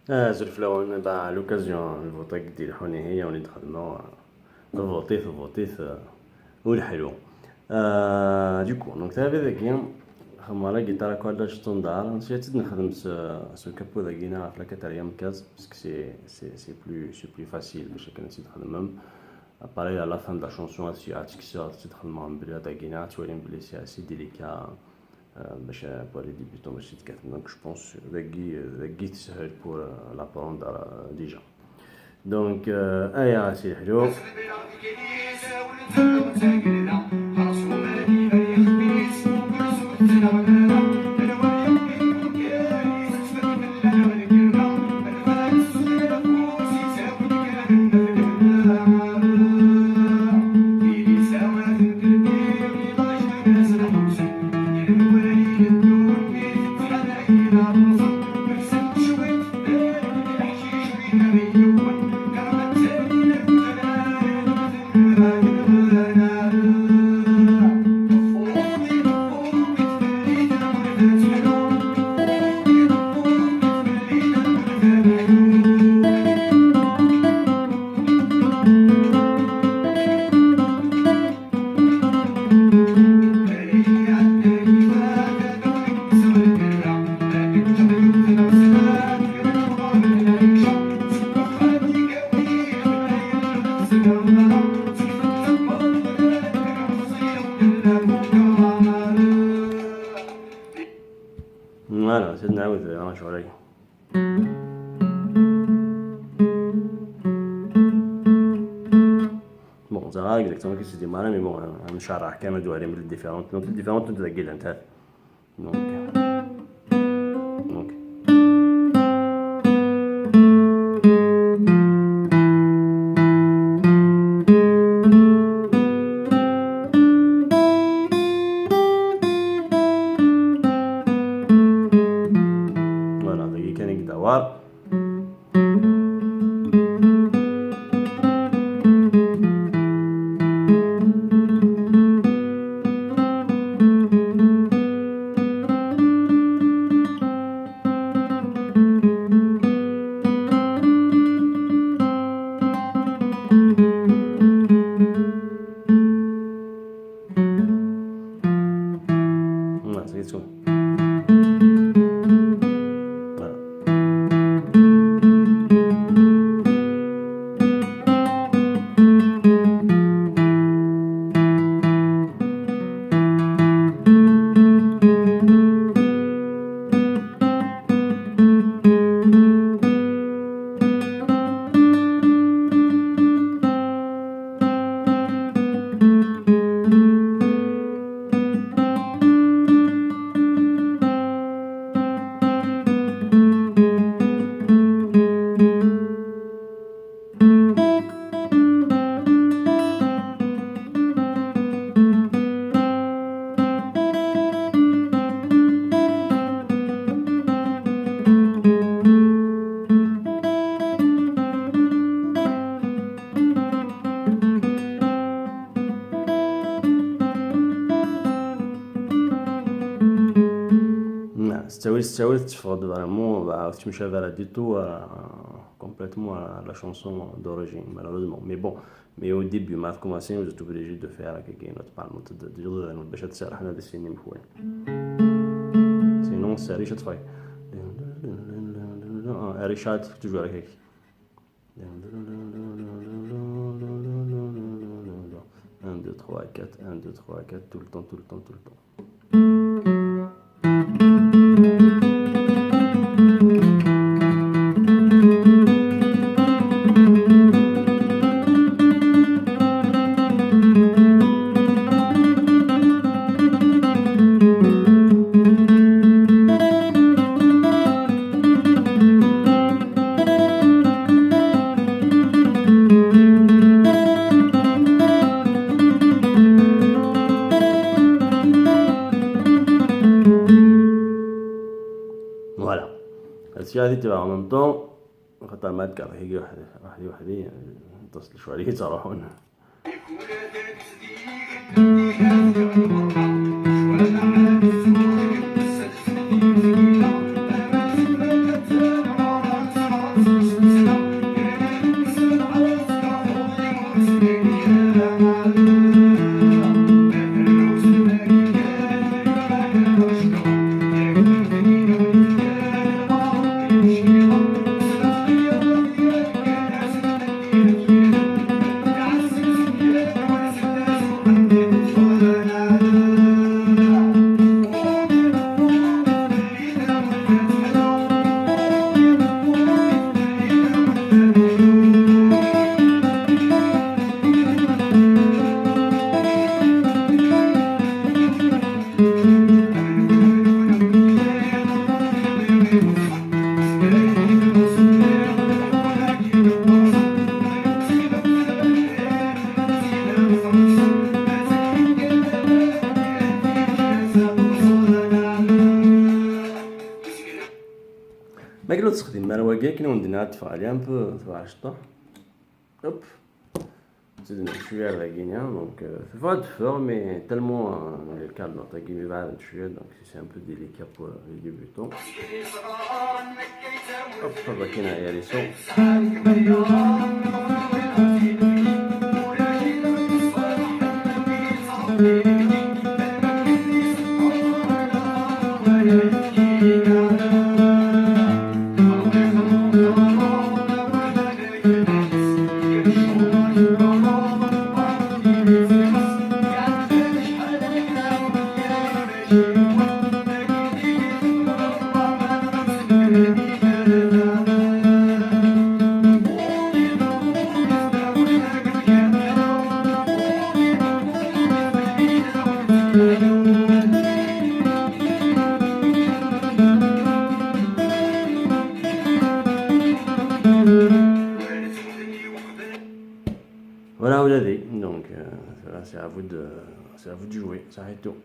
زرت لون à l'occasion الفوطة ديال الحنيهية وليت خدمة فوطيت والحلو. Du coup, donc ça veut dire خدمة على جيتار كورداج ستوندار نسيت نخدم سو كابو داكينا في لاكاتاريا مكاز باسكو سي بلو فاسيل باش كنت نخدم اباري على فان دا شونسون عاتيك تخدم بلي داكينا توالي بلي سي اسي ديليكا باش بور لي ديبيتون باش يتكاتم دونك جو بونس داكي تسهل بور لابروندر ديجا دونك ايا سي حلو. فوالا زيد نعاود نرجعو عليه. بون زعما اكزاكتومون كيف سيدي مالا مي بون نشرح كامل ندوي عليهم بلي ديفيرونت دونك ديفيرونت تدقي انت دونك فوالا دقي كان يدوار سيتو استويت تفرض فريمون تمشى vers du tout complètement à la chanson d'origine malheureusement mais bon mais au début ما commencé vous êtes obligé de faire quelque chose parle de باش تسرح هذا السينما مفوين sinon c'est ريشة فاي ريشات toujours هيك 1 2 3 4 1 2 3 4 tout le temps tout le temps tout le temps. Voilà. هذه تبع en même temps خاطر ما تكره هيك وحدي نتصل شويه عليه تروحون ما قلت تستخدم مال واقع كي ندير نطفى عليها ان بو تبع الشطه هوب نزيد شويه لاكينيا دونك سي با دو فور مي تالمون لي الكادر طاقي بعد شويه دونك سي ان بو ديليكا بور لي ديبيتون هوب لاكينا يا ليسو Voilà, vous l'avez. Donc, c'est à vous de jouer. Ça arrête tout.